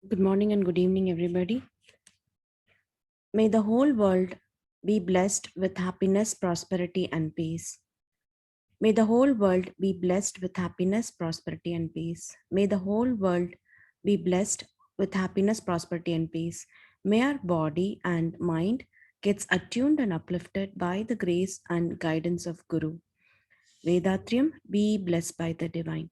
Good morning and good evening, everybody. May the whole world be blessed with happiness, prosperity, and peace. May the whole world be blessed with happiness, prosperity, and peace. May the whole world be blessed with happiness, prosperity, and peace. May our body and mind gets attuned and uplifted by the grace and guidance of Guru. Vedatrium be blessed by the divine.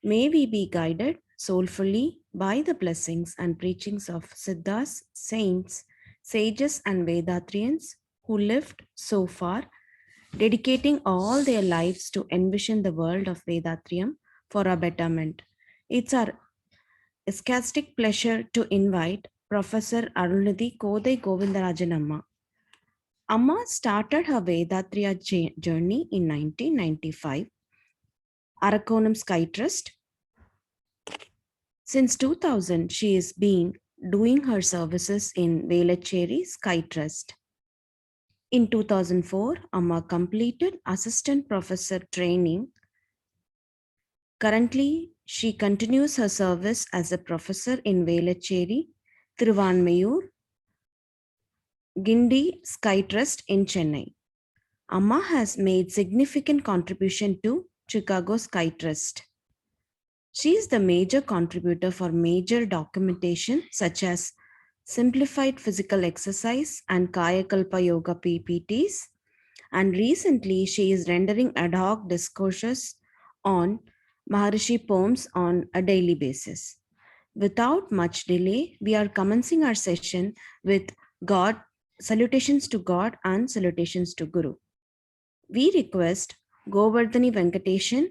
May we be guided soulfully by the blessings and preachings of Siddhas, saints, sages, and Vedatrians who lived so far, dedicating all their lives to envision the world of Vedatrium for our betterment. It's our ecstatic pleasure to invite Professor Arunidhi Kothai Govindarajan Amma. Amma started her Vedatriya journey in 1995, Arakonam Sky Trust. Since 2000, she is doing her services in Velachery Sky Trust. In 2004, Amma completed assistant professor training. Currently, she continues her service as a professor in Velachery, Thiruvanmayur, Gindi Sky Trust in Chennai. Amma has made significant contribution to Chicago Sky Trust. She is the major contributor for major documentation such as simplified physical exercise and Kayakalpa Yoga PPTs. And recently, she is rendering ad hoc discourses on Maharishi poems on a daily basis. Without much delay, we are commencing our session with God, salutations to God and salutations to Guru. We request Govardhani Venkateshan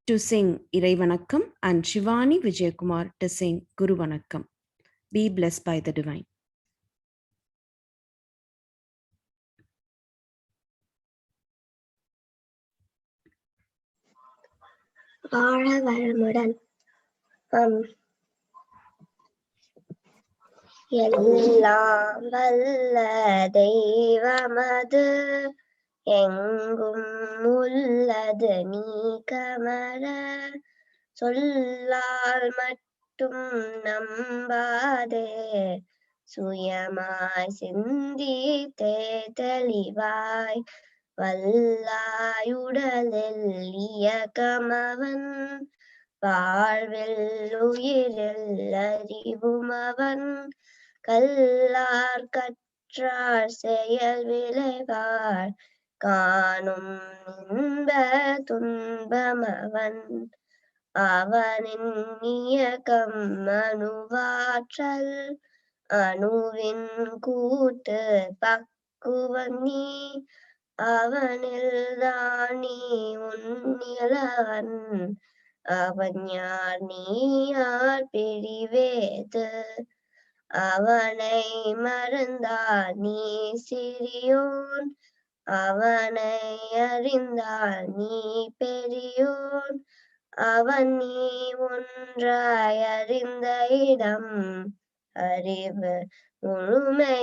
to sing Irai Vanakkam and Shivani Vijayakumar to sing Guru Vanakkam. Be blessed by the divine. வாழ்க வளமுடன். எல்லாம் வல்ல தெய்வமது எங்கும் உள்ளது நீ கமர சொல்லால் மட்டும் நம்பாதே சுயமாய் சிந்தித்தே தெளிவாய் வல்லாயுடலில் இயக்கமவன் வாழ்வில் உயிரில் அறிவுமவன் கல்லார் கற்றார் செயல் விளைவார் காணும் இன்ப துன்பமவன் அவனின் இயக்கம் அணுவாற்றல் அணுவின் கூட்டு பக்குவன் நீ அவனில் தானி உன்னிலவன் அவன் யார் நீ யார் பிரிவேது அவனை மறந்தால் நீ சிறியோன் அவனை அறிந்தால் நீ பெரியோன் அவன் நீ ஒன்றாய் அறிந்த இடம் அறிவு முழுமை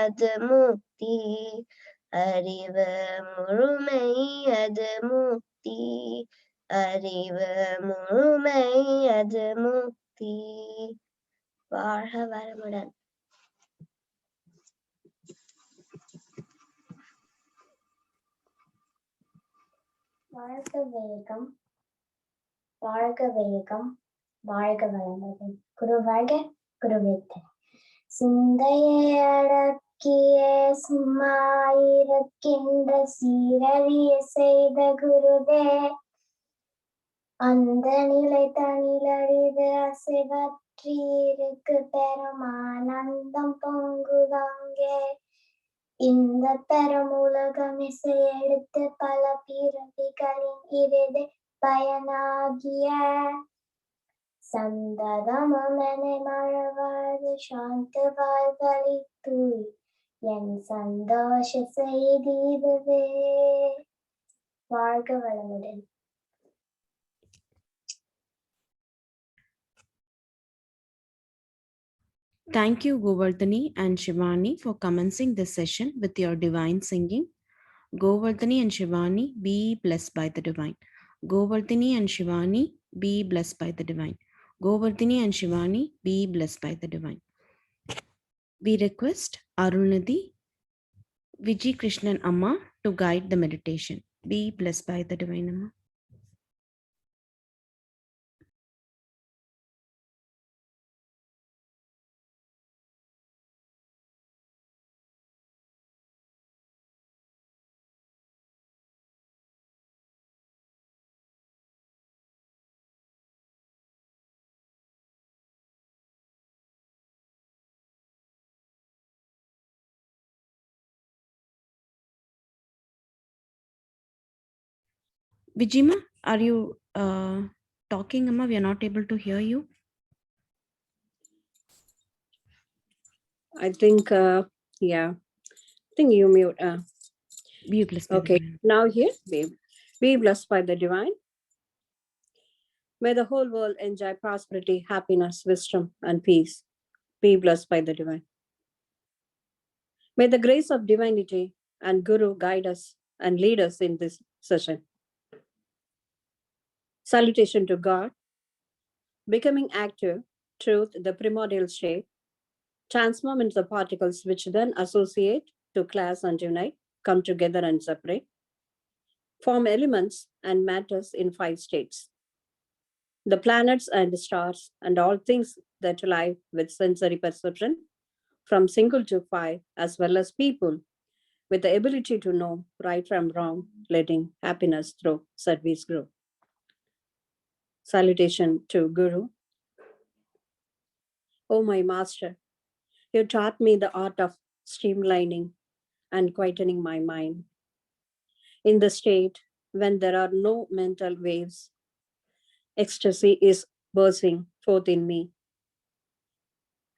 அது முக்தி அறிவு முழுமை அது முக்தி அறிவு முழுமை அது முக்தி. வாழ்க வளமுடன். வாழ்க வேகம் வாழ்க வேகம் வாழ்க வளமுடன். குரு வாழ்க குருவேத்த சிந்தையை அடக்கிய சும்மாயிருக்கின்ற சீரழிய செய்த குருவே அந்த நிலை தனிலழிவு அசைவற்றி இருக்கு பெருமானந்தம் பொங்குதாங்கே இந்த பெருமுலகம் இசை எடுத்து பல பிறவிகளின் இறுதி பயனாகிய சந்ததமும் என்னை மழவாழ்வு சாந்த வாழ்வழி தூய் என் சந்தோஷ செய்தி இதுவே. வாழ்க வளமுடன். Thank you, Govardhani and Shivani, for commencing this session with your divine singing. Govardhani and Shivani, be blessed by the divine. Govardhani and Shivani, be blessed by the divine. Govardhini and Shivani, be blessed by the divine. We request Arunadhi, Vijay Krishnan Amma to guide the meditation. Be blessed by the divine Amma. Vijima, are you talking, Amma? We are not able to hear you. I think, yeah, I think you mute. Be blessed by the Okay, divine. now here, be blessed by the divine. May the whole world enjoy prosperity, happiness, wisdom, and peace. Be blessed by the divine. May the grace of divinity and Guru guide us and lead us in this session. Salutation to God, becoming active, truth, the primordial state, transform into the particles which then associate to class and unite, come together and separate, form elements and matters in 5 states. The planets and the stars and all things that live with sensory perception, from single to 5, as well as people with the ability to know right from wrong, letting happiness through service grow. Salutation to Guru. Oh, my master, you taught me the art of streamlining and quietening my mind. In the state when there are no mental waves, ecstasy is bursting forth in me.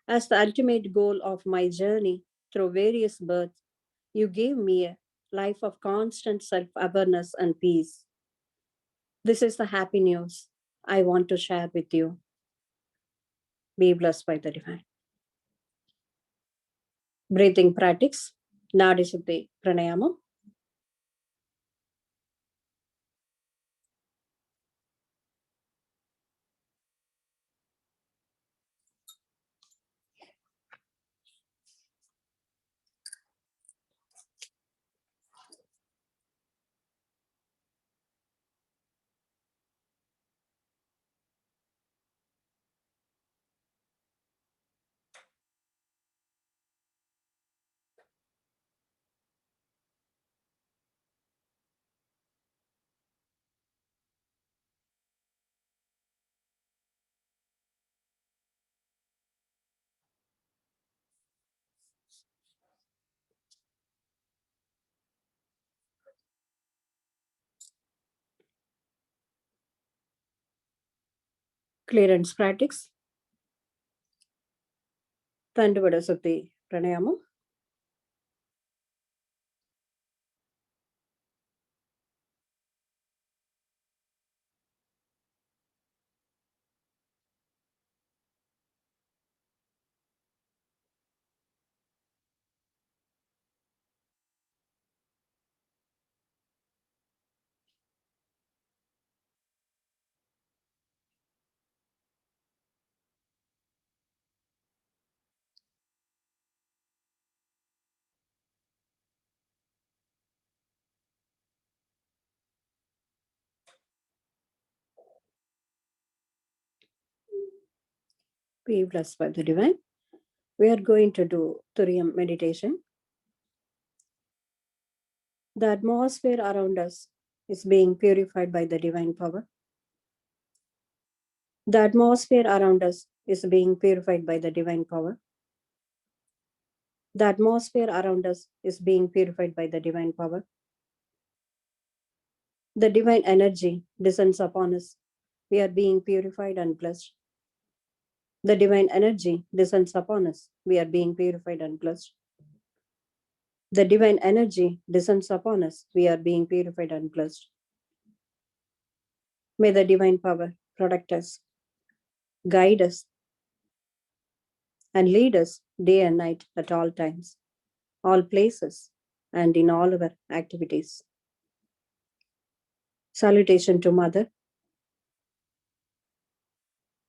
As the ultimate goal of my journey through various births, you gave me a life of constant self awareness and peace. This is the happy news I want to share with you. Be blessed by the divine. Breathing practice. Nadi Siddhi Pranayama. Clearance practice. Tandavada Siddhi Pranayama. Be blessed by the divine. We are going to do Turiyam meditation. The atmosphere around us is being purified by the divine power. The atmosphere around us is being purified by the divine power. The atmosphere around us is being purified by the divine power. The divine energy descends upon us. We are being purified and blessed. The divine energy descends upon us. We are being purified and blessed. The divine energy descends upon us. We are being purified and blessed. May the divine power protect us, guide us, and lead us day and night at all times, all places, and in all our activities. Salutation to Mother.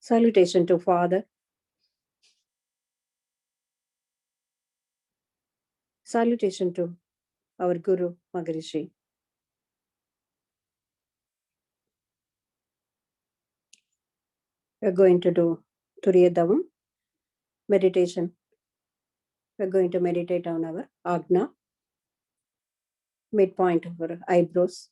Salutation to Father. Salutation to our Guru Maharishi. We're going to do Turiya Davam meditation. We're going to meditate on our Agna, midpoint of our eyebrows.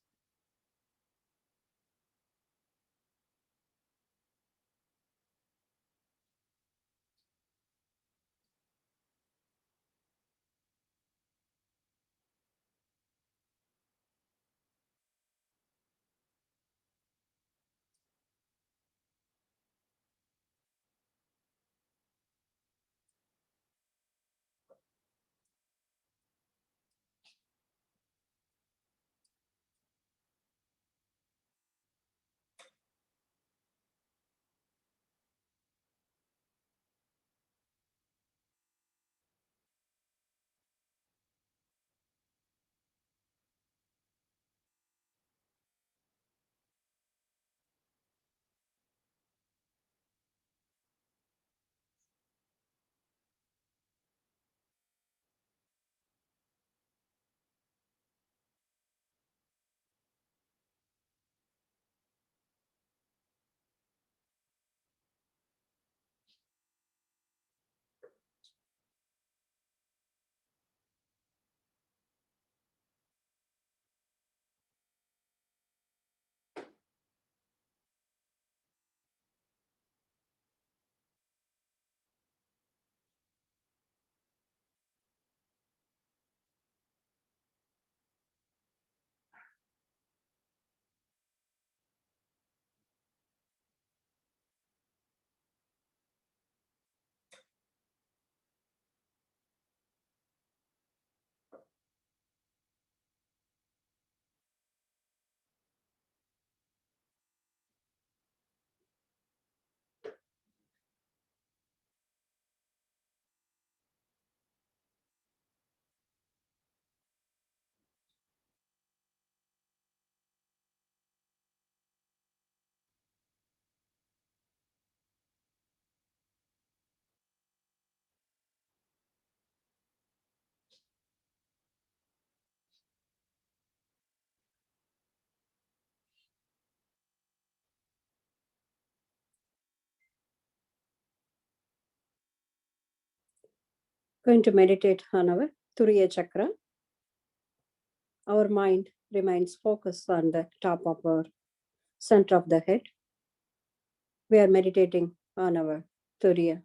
Going to meditate on our Turiya Chakra. Our mind remains focused on the top of our center of the head. We are meditating on our Turiyam.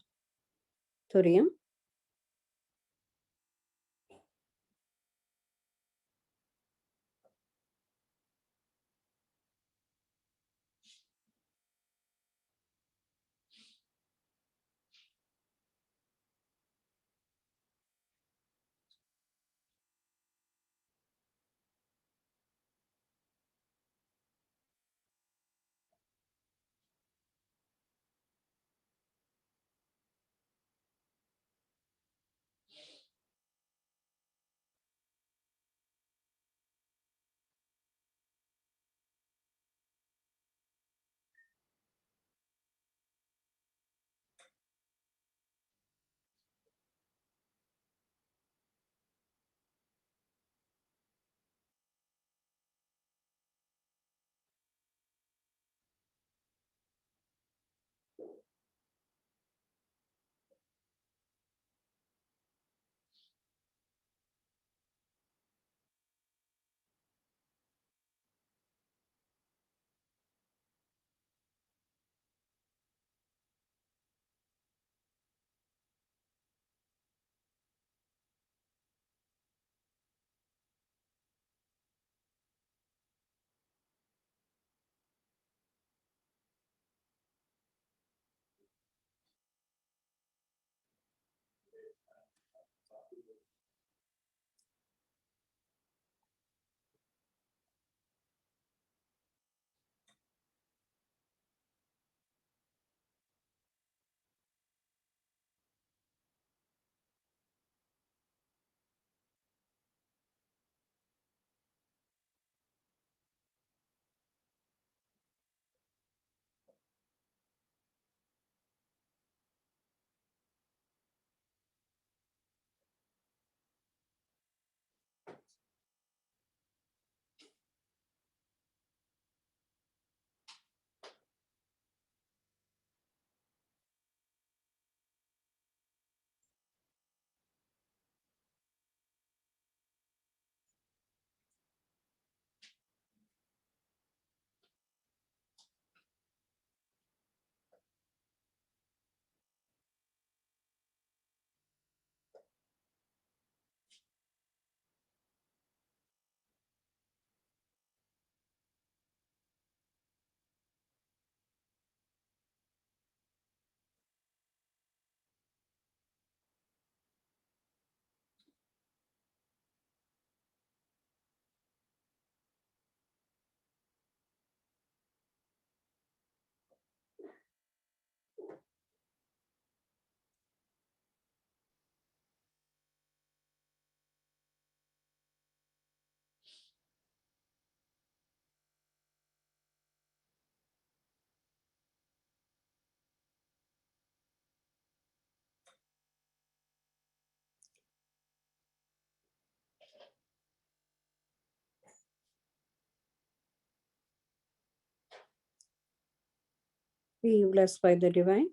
Be blessed by the divine.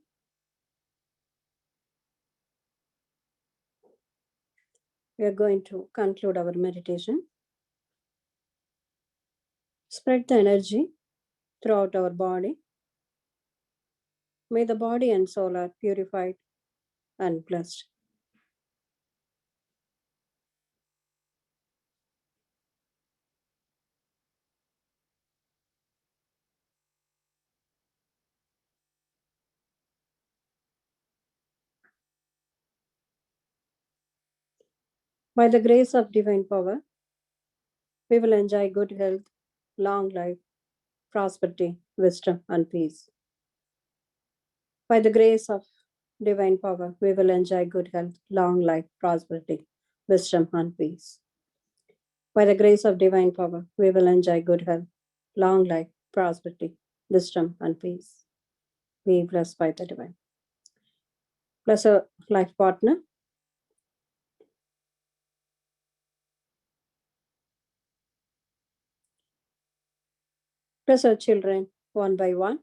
We are going to conclude our meditation. Spread the energy throughout our body. May the body and soul are purified and blessed. By the grace of divine power, we will enjoy good health, long life, prosperity, wisdom, and peace. By the grace of divine power, we will enjoy good health, long life, prosperity, wisdom, and peace. By the grace of divine power, we will enjoy good health, long life, prosperity, wisdom, and peace. Be blessed by the divine. Bless a life partner. Bless our children one by one.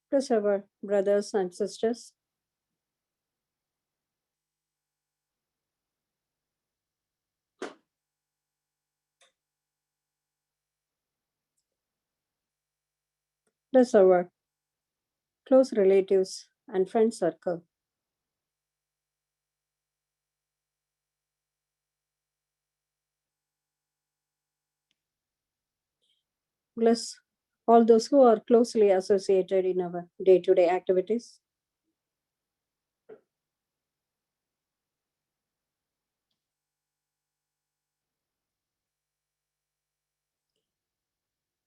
Bless our brothers and sisters. Bless our close relatives and friend circle. Bless all those who are closely associated in our day-to-day activities.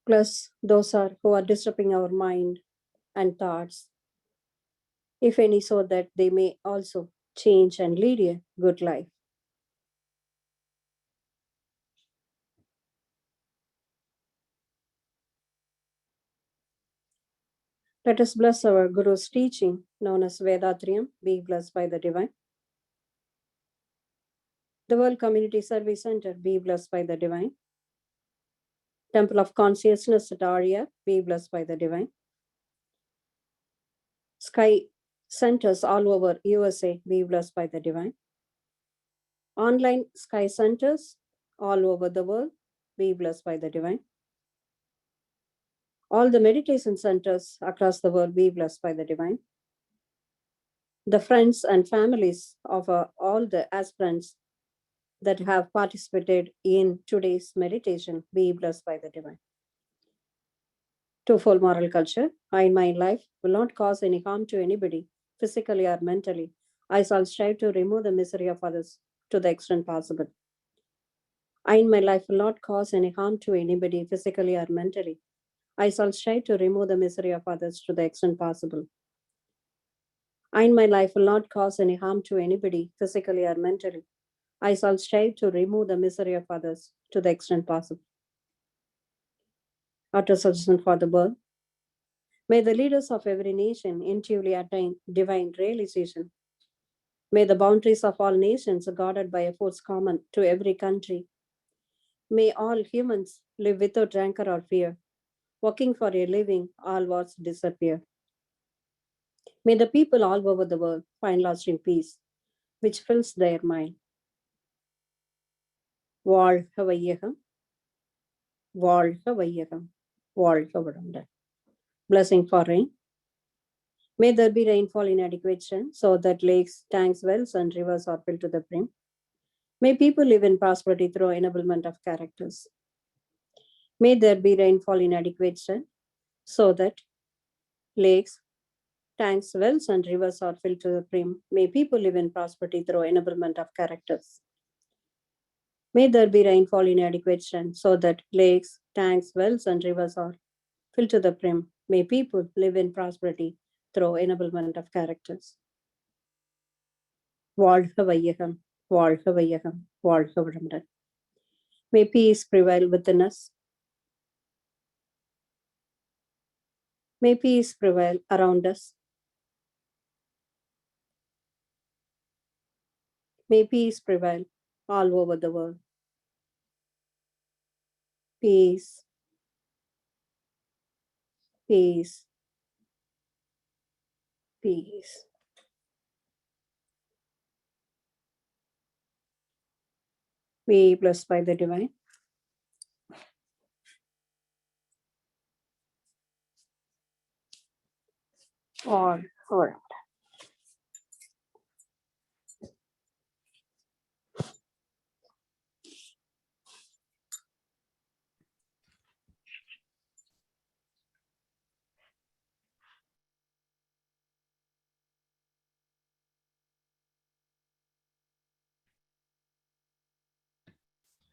Bless those who are disturbing our mind and thoughts, if any, so that they may also change and lead a good life. Let us bless our Guru's teaching, known as Vedatriam, be blessed by the divine. The World Community Service Center, be blessed by the divine. Temple of Consciousness at Arya, be blessed by the divine. Sky centers all over USA, be blessed by the divine. Online sky centers all over the world, be blessed by the divine. All the meditation centers across the world, be blessed by the divine. The friends and families of all the aspirants that have participated in today's meditation, be blessed by the divine. Twofold moral culture. I in my life will not cause any harm to anybody, physically or mentally. I shall strive to remove the misery of others to the extent possible. I in my life will not cause any harm to anybody, physically or mentally. I shall strive to remove the misery of others to the extent possible. I in my life will not cause any harm to anybody, physically or mentally. I shall strive to remove the misery of others to the extent possible. Auto suggestion for the world. May the leaders of every nation intuitively attain divine realization. May the boundaries of all nations are guarded by a force common to every country. May all humans live without rancor or fear. Working for a living, all wars disappear. May the people all over the world find lasting peace, which fills their mind. வாழ்க வையகம், வாழ்க வையகம், வாழ்க வளமுடன். Blessing for rain. May there be rainfall in adequate strength so that lakes, tanks, wells, and rivers are filled to the brim. May people live in prosperity through enablement of characters. May there be rainfall in adequate strength so that lakes, tanks, wells, and rivers are filled to the brim. May people live in prosperity through enablement of characters. May there be rainfall in adequate strength so that lakes, tanks, wells, and rivers are filled to the brim. May people live in prosperity through enablement of characters. வாழ்க வையகம், வாழ்க வையகம், வாழ்க வளமுடன். May peace prevail within us. May peace prevail around us. May peace prevail all over the world. Peace, peace, peace. Be blessed by the divine. All around.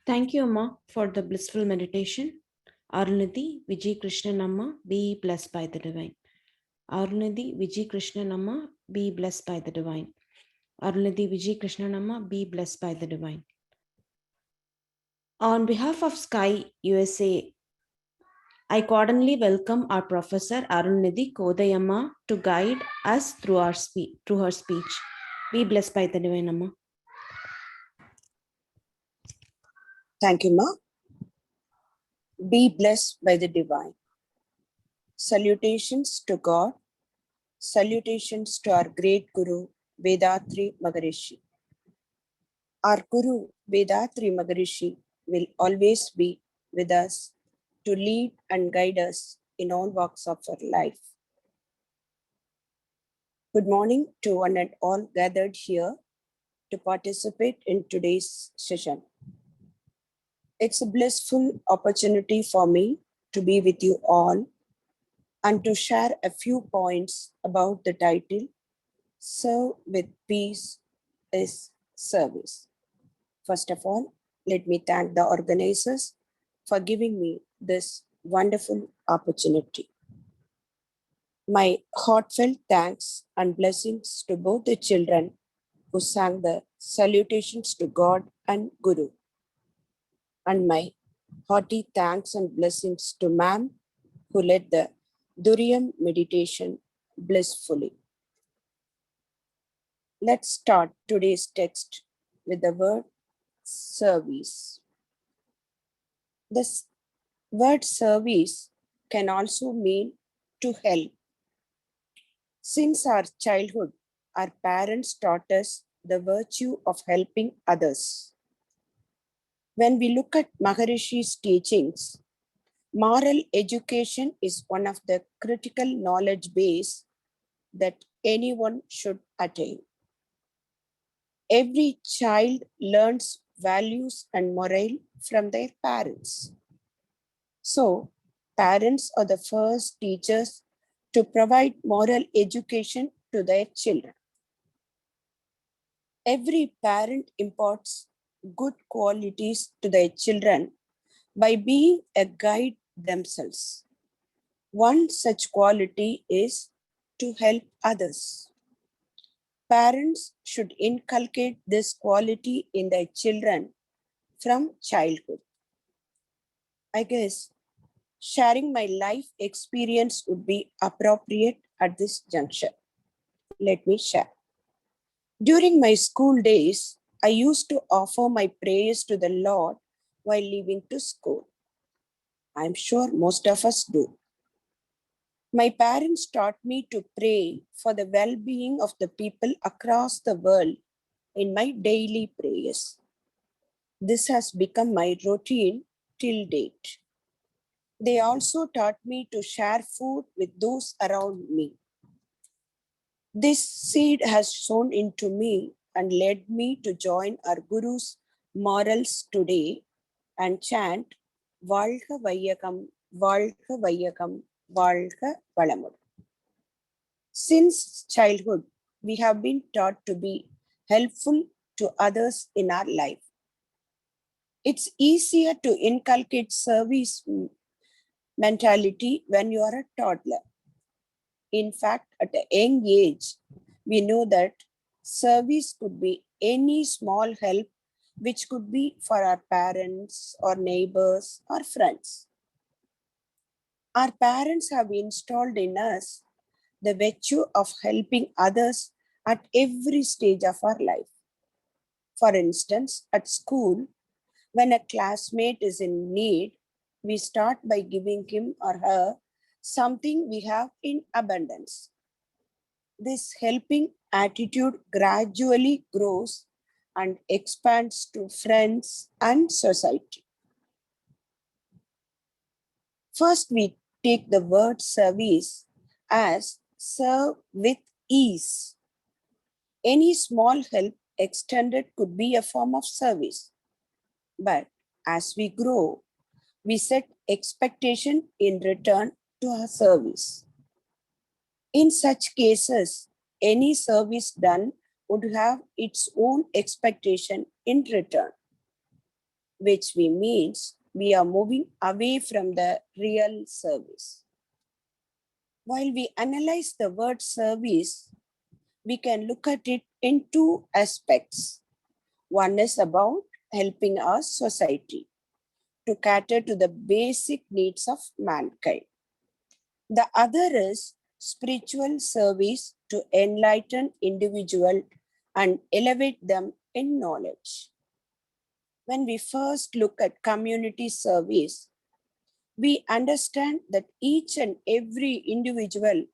Thank you, Amma, for the blissful meditation. Arunati Vijay Krishnan Amma, be blessed by the divine. Arunati Vijay Krishnan Amma, be blessed by the divine. Arunati Vijay Krishnan Amma, be blessed by the divine. On behalf of Sky USA, I cordially welcome our professor Arunidhi Kodayamma to guide us through her speech. Be blessed by the divine, Amma. Thank you, Ma. Be blessed by the divine. Salutations to God. Salutations to our great Guru, Vedatri Maharishi. Our Guru, Vedatri Maharishi, will always be with us to lead and guide us in all walks of our life. Good morning to one and all gathered here to participate in today's session. It's a blissful opportunity for me to be with you all and to share a few points about the title, Serve with Peace is Service. First of all, let me thank the organizers for giving me this wonderful opportunity. My heartfelt thanks and blessings to both the children who sang the salutations to God and Guru, and my hearty thanks and blessings to Ma'am who led the Duriyam meditation blissfully. Let's start today's text with the word service. This word service can also mean to help. Since our childhood, our parents taught us the virtue of helping others. When we look at Maharishi's teachings, moral education is one of the critical knowledge base that anyone should attain. Every child learns values and moral from their parents. So, parents are the first teachers to provide moral education to their children. Every parent imparts good qualities to their children by being a guide themselves. One such quality is to help others. Parents should inculcate this quality in their children from childhood. I guess sharing my life experience would be appropriate at this juncture. Let me share. During my school days, I used to offer my prayers to the Lord while leaving to school. I'm sure most of us do. My parents taught me to pray for the well-being of the people across the world in my daily prayers. This has become my routine till date. They also taught me to share food with those around me. This seed has sown into me and led me to join our Guru's morals today and chant Valga Vaiyakam, Valga Vaiyakam, Valga Valamud. Since childhood, we have been taught to be helpful to others in our life. It's easier to inculcate service mentality when you are a toddler. In fact, at a young age, we know that service could be any small help, which could be for our parents or neighbors or friends. Our parents have installed in us the virtue of helping others at every stage of our life. For instance, at school, when a classmate is in need, we start by giving him or her something we have in abundance. This helping attitude gradually grows and expands to friends and society. First, we take the word service as serve with ease. Any small help extended could be a form of service. But as we grow, we set expectation in return to our service. In such cases, any service done would have its own expectation in return, which means we are moving away from the real service. While we analyze the word service, we can look at it in two aspects. One is about helping our society to cater to the basic needs of mankind. The other is spiritual service to enlighten individuals and elevate them in knowledge. When we first look at community service, we understand that each and every individual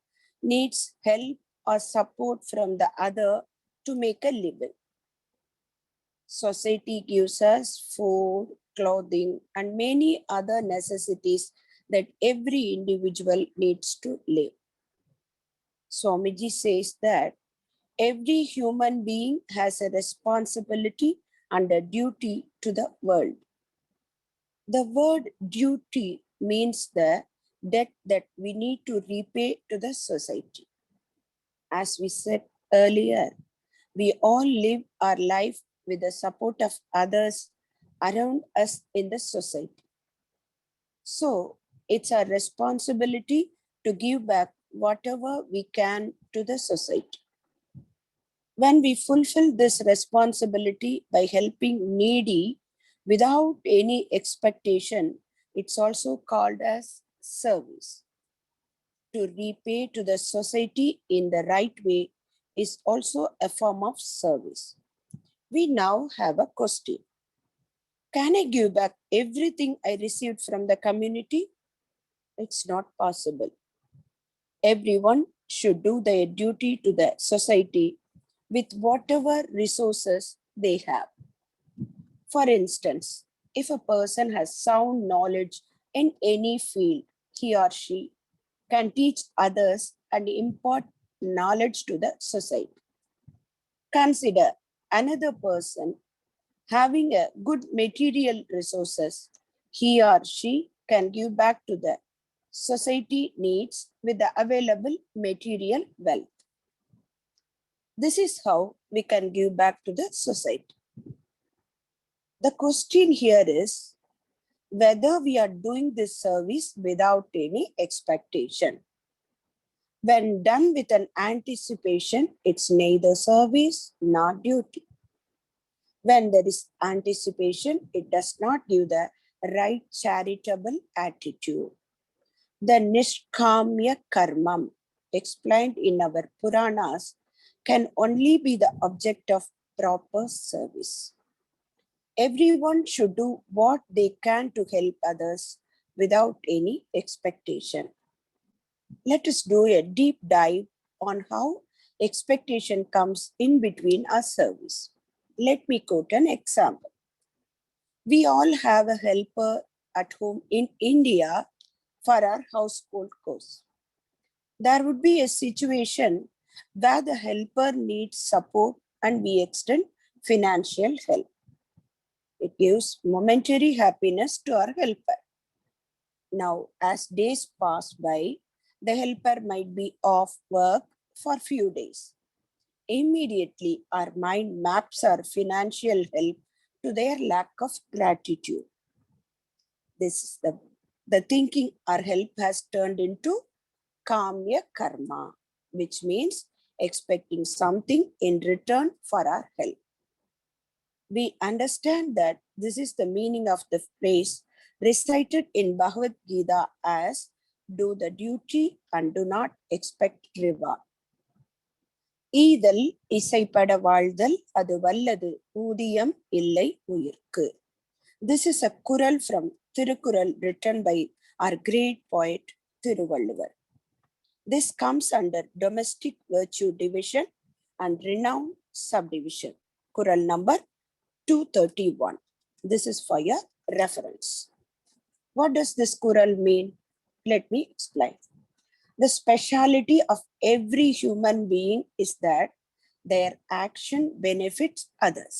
needs help or support from the other to make a living. Society gives us food, clothing, and many other necessities that every individual needs to live. Swamiji says that every human being has a responsibility and a duty to the world. The word duty means the debt that we need to repay to the society. As we said earlier, we all live our life with the support of others around us in the society. So it's our responsibility to give back whatever we can to the society. When we fulfill this responsibility by helping needy without any expectation, it's also called as service. To repay to the society in the right way is also a form of service. We now have a question. Can I give back everything I received from the community? It's not possible. Everyone should do their duty to the society with whatever resources they have. For instance, if a person has sound knowledge in any field, he or she can teach others and impart knowledge to the society. Consider another person having a good material resources, he or she can give back to the society needs with the available material wealth. This is how we can give back to the society. The question here is whether we are doing this service without any expectation. When done with an anticipation, it's neither service nor duty. When there is anticipation, it does not give the right charitable attitude. The Nishkamya Karmam explained in our Puranas can only be the object of proper service. Everyone should do what they can to help others without any expectation. Let us do a deep dive on how expectation comes in between our service. Let me quote an example. We all have a helper at home in India for our household chores. There would be a situation where the helper needs support and we extend financial help. It gives momentary happiness to our helper. Now, as days pass by, the helper might be off work for a few days. Immediately, our mind maps our financial help to their lack of gratitude. This is the thinking our help has turned into kamya karma, which means expecting something in return for our help. We understand that this is the meaning of the phrase recited in Bhagavad Gita as do the duty and do not expect reward. ஈதல் இசைப்பட வாழ்தல் அது வல்லது ஊதியம் இல்லை உயிர்க்கு. This is a kural from Tirukkural written by our great poet Thiruvalluvar. This comes under domestic virtue division and renown subdivision. Kural number 231. This is for your reference. What does this kural mean? Let me explain. The speciality of every human being is that their action benefits others.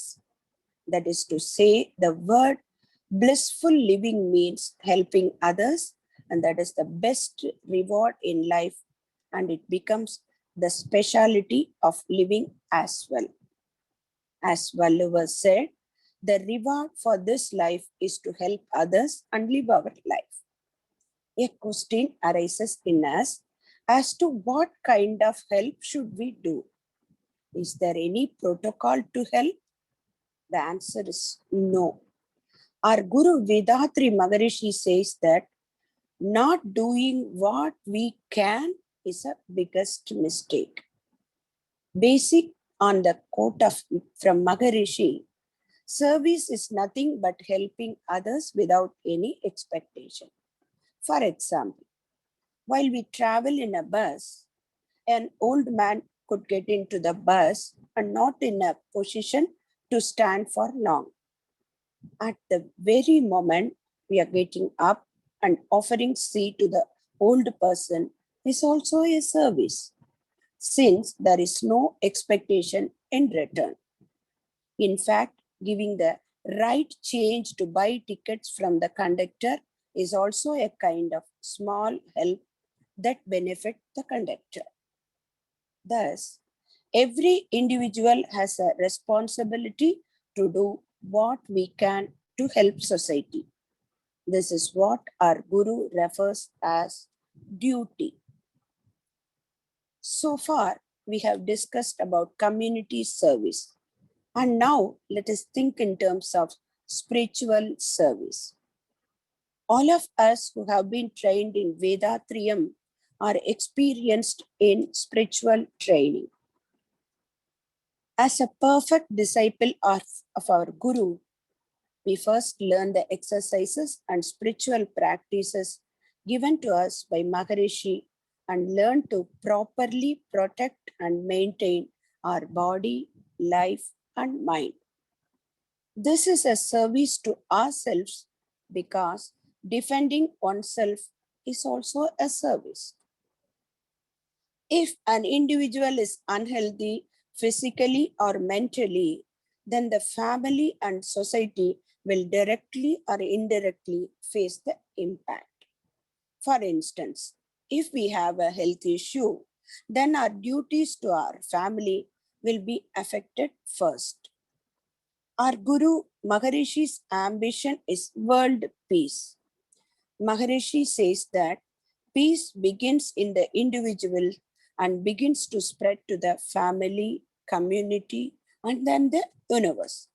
That is to say, the word blissful living means helping others, and that is the best reward in life, and it becomes the speciality of living as well. As Valluvar said, the reward for this life is to help others and live our life. A question arises in us as to what kind of help should we do. Is there any protocol to help? The answer is no. Our Guru Vedatri Maharishi says that not doing what we can is a biggest mistake. Basic on the quote from Maharishi, service is nothing but helping others without any expectation. For example, while we travel in a bus, an old man could get into the bus and not in a position to stand for long. At the very moment we are getting up and offering seat to the old person is also a service, since there is no expectation in return. In fact, giving the right change to buy tickets from the conductor is also a kind of small help that benefit the conductor. Thus, every individual has a responsibility to do what we can to help society. This is what our Guru refers as duty. So far, we have discussed about community service. And now let us think in terms of spiritual service. All of us who have been trained in Vedatriyam are experienced in spiritual training. As a perfect disciple of our Guru, we first learn the exercises and spiritual practices given to us by Maharishi and learn to properly protect and maintain our body, life, and mind. This is a service to ourselves because defending oneself is also a service. If an individual is unhealthy physically or mentally, then the family and society will directly or indirectly face the impact. For instance, if we have a health issue, then our duties to our family will be affected first. Our Guru Maharishi's ambition is world peace. Maharishi says that peace begins in the individual and begins to spread to the family, community, and then the universe.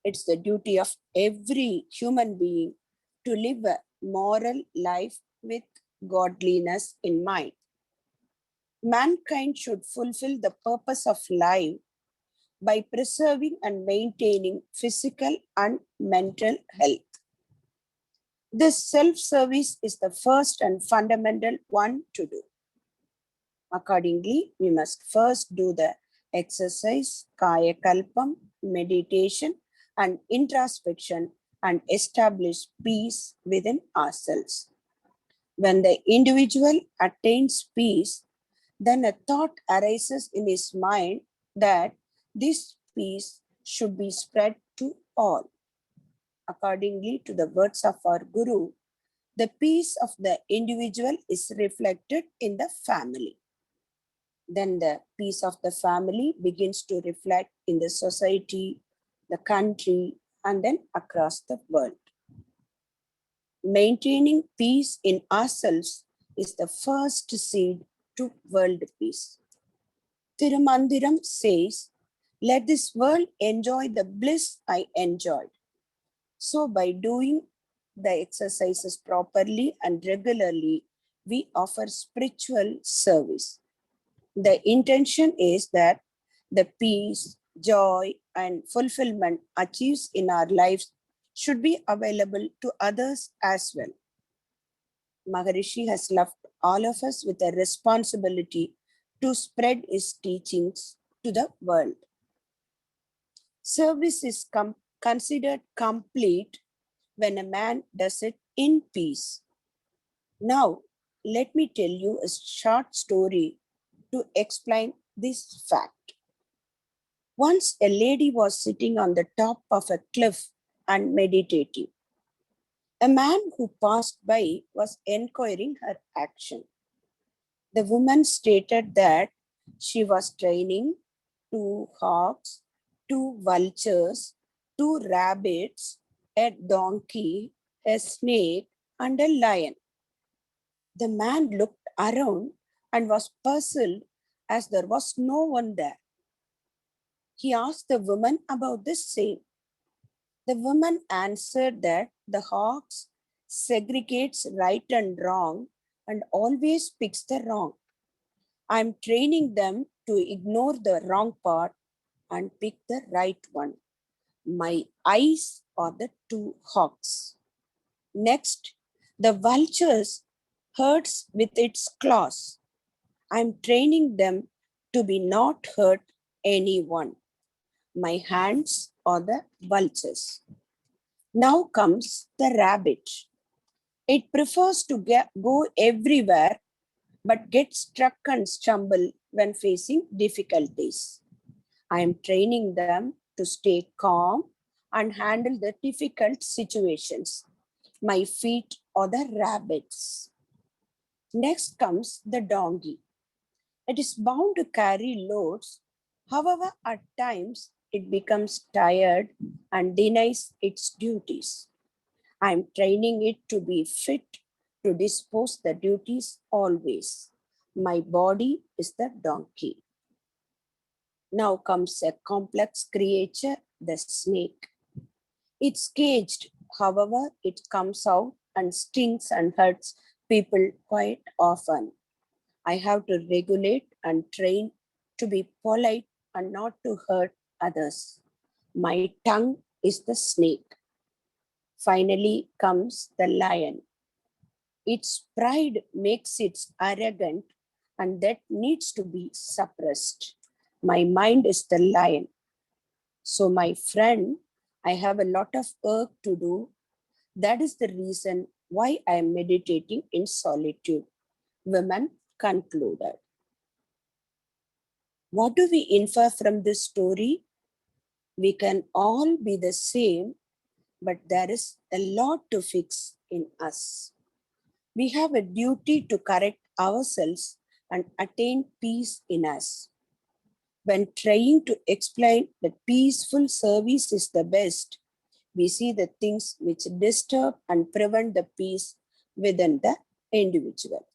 It's the duty of every human being to live a moral life with godliness in mind. Mankind should fulfill the purpose of life by preserving and maintaining physical and mental health. This self-service is the first and fundamental one to do. Accordingly, we must first do the exercise, kaya kalpam, meditation, and introspection and establish peace within ourselves. When the individual attains peace, then a thought arises in his mind that this peace should be spread to all. Accordingly to the words of our Guru, the peace of the individual is reflected in the family. Then the peace of the family begins to reflect in the society, the country, and then across the world. Maintaining peace in ourselves is the first seed to world peace. Tirumandiram says, "Let this world enjoy the bliss I enjoyed." So by doing the exercises properly and regularly, we offer spiritual service. The intention is that The peace, joy, and fulfillment achieved in our lives should be available to others as well. Maharishi has left all of us with a responsibility to spread his teachings to the world. Service is considered complete when a man does it in peace. Now, let me tell you a short story to explain this fact. Once a lady was sitting on the top of a cliff and meditating. A man who passed by was inquiring her action. The woman stated that she was training 2 hawks, 2 vultures, 2 rabbits, a donkey, a snake, and a lion. The man looked around and was puzzled as there was no one there. He asked the woman about the same. The woman answered that the hawks segregates right and wrong and always picks the wrong. I'm training them to ignore the wrong part and pick the right one. My eyes are the 2 hawks. Next, the vultures hurts with its claws. I'm training them to be not hurt anyone. My hands are the vultures. Now comes the rabbit. It prefers to go everywhere but gets stuck and stumble when facing difficulties. I am training them to stay calm and handle the difficult situations. My feet are the rabbits. Next comes the donkey. It is bound to carry loads. However, at times it becomes tired and denies its duties. I am training it to be fit to dispose the duties always. My body is the donkey. Now comes a complex creature, the snake. It's caged, however, it comes out and stings and hurts people quite often. I have to regulate and train to be polite and not to hurt others. My tongue is the snake. Finally comes the lion. Its pride makes it arrogant and that needs to be suppressed. My mind is the lion. So my friend, I have a lot of work to do. That is the reason why I am meditating in solitude. Women concluded. What do we infer from this story? We can all be the same, but there is a lot to fix in us. We have a duty to correct ourselves and attain peace in us. When trying to explain that peaceful service is the best, we see the things which disturb and prevent the peace within the individual.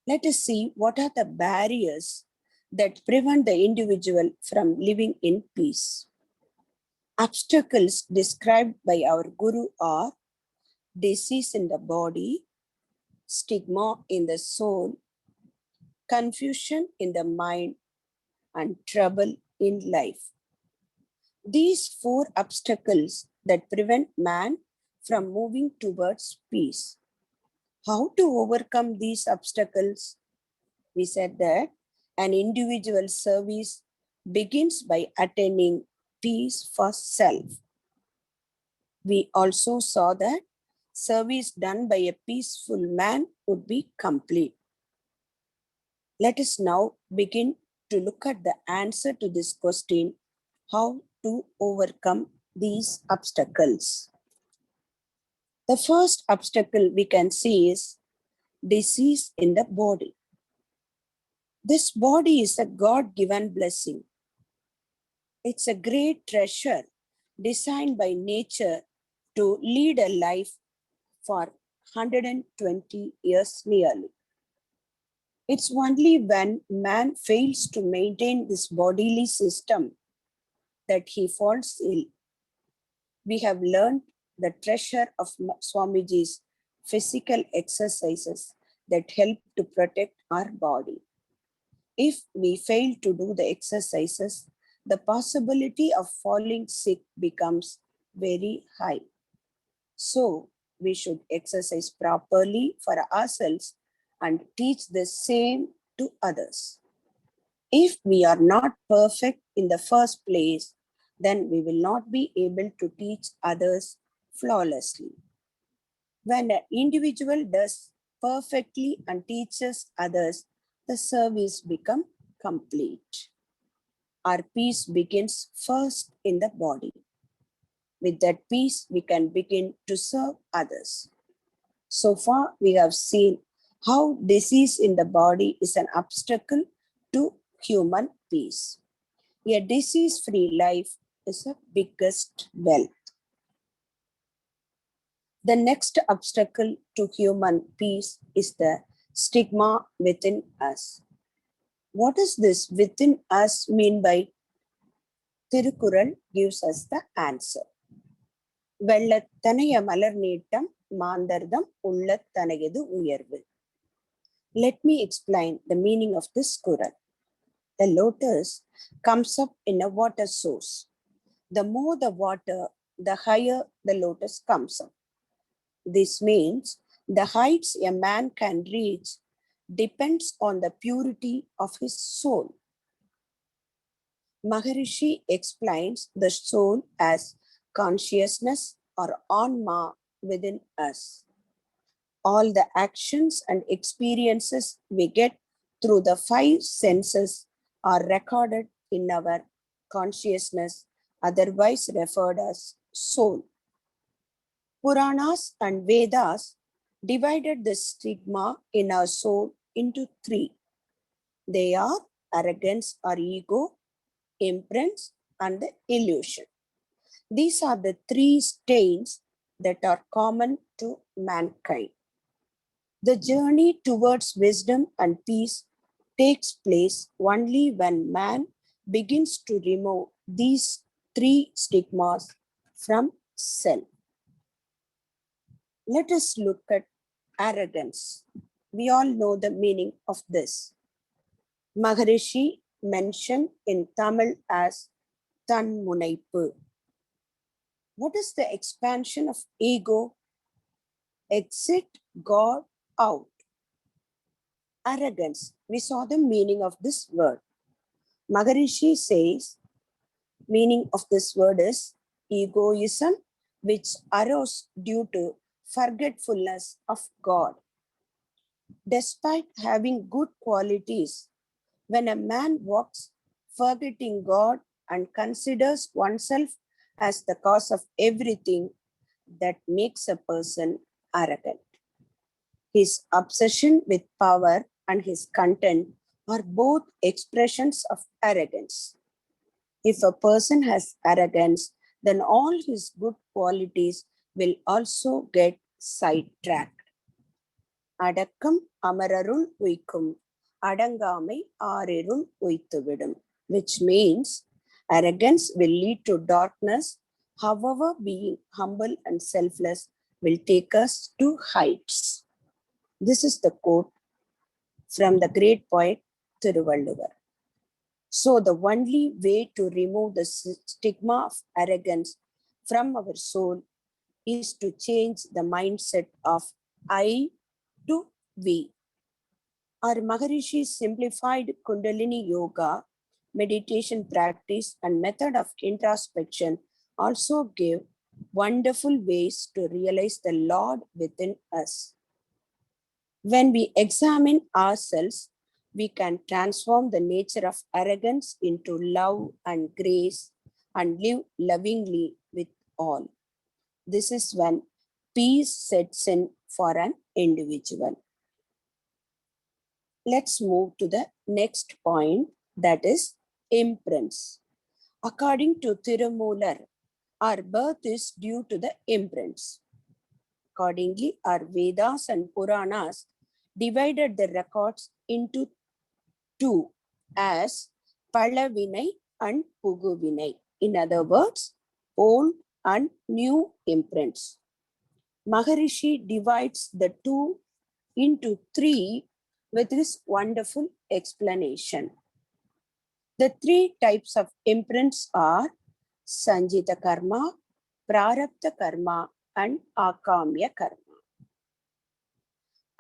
Let us see what are the barriers that prevent the individual from living in peace. Obstacles described by our Guru are disease in the body, stigma in the soul, confusion in the mind, and trouble in life. These 4 obstacles that prevent man from moving towards peace. How to overcome these obstacles? We said that an individual service begins by attaining peace for self. We also saw that service done by a peaceful man would be complete. Let us now begin to look at the answer to this question, how to overcome these obstacles. The first obstacle we can see is disease in the body. This body is a God-given blessing. It's a great treasure designed by nature to lead a life for 120 years nearly. It's only when man fails to maintain this bodily system that he falls ill. We have learned the treasure of Swamiji's physical exercises that help to protect our body. If we fail to do the exercises, the possibility of falling sick becomes very high. So, we should exercise properly for ourselves and teach the same to others. If we are not perfect in the first place, then we will not be able to teach others flawlessly. When an individual does perfectly and teaches others, the service becomes complete. Our peace begins first in the body. With that peace, we can begin to serve others. So far, we have seen how disease in the body is an obstacle to human peace. A disease-free life is the biggest wealth. The next obstacle to human peace is the stigma within us. What does this within us mean by? Tirukural gives us the answer. வெள்ளத்தனைய மலர் நீட்டம் மாந்தர்தம் உள்ளத்தனையது உயர்வு. Let me explain the meaning of this kural. The lotus comes up in a water source. The more the water, the higher the lotus comes up. This means the heights a man can reach depends on the purity of his soul. Maharishi explains the soul as consciousness or anma within us. All the actions and experiences we get through the five senses are recorded in our consciousness, otherwise referred as soul. Puranas and Vedas divided the stigma in our soul into three. They are arrogance or ego, imprints, and the illusion. These are the three stains that are common to mankind. The journey towards wisdom and peace takes place only when man begins to remove these three stigmas from self. Let us look at arrogance. We all know the meaning of this. Maharishi mentioned in Tamil as Tanmunaipu. What is the expansion of ego? Exit God out. Arrogance. We saw the meaning of this word. Maharishi says, meaning of this word is egoism, which arose due to forgetfulness of God. Despite having good qualities, when a man walks forgetting God and considers oneself as the cause of everything, that makes a person arrogant. His obsession with power and his content are both expressions of arrogance. If a person has arrogance, then all his good qualities will also get sidetracked. Adakam amararul uikum, adangamai arirul uituvidum, which means arrogance will lead to darkness. However, being humble and selfless will take us to heights. This is the quote from the great poet Thiruvalluvar. So the only way to remove the stigma of arrogance from our soul is to change the mindset of I to we. Our Maharishi simplified Kundalini Yoga, meditation practice, and method of introspection also give wonderful ways to realize the Lord within us. When we examine ourselves, we can transform the nature of arrogance into love and grace and live lovingly with all. This is when peace sets in for an individual. Let's move to the next point, that is imprints. According to Tirumular, our birth is due to the imprints. Accordingly, our Vedas and Puranas divided the records into two as Palavinai and Puguvinai. In other words, old and new imprints. Maharishi divides the two into three with this wonderful explanation. The three types of imprints are Sanjita Karma, Prarabdha Karma, and Akamya Karma.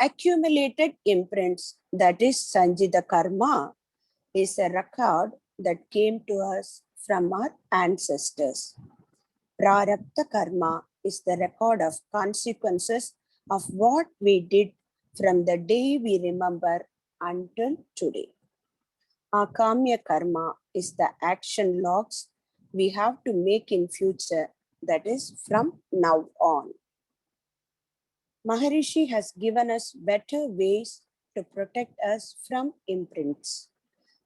Accumulated imprints, that is Sanjita Karma, is a record that came to us from our ancestors. Prarabdha Karma is the record of consequences of what we did from the day we remember until today. Akamya Karma is the action logs we have to make in future, that is from now on. Maharishi has given us better ways to protect us from imprints.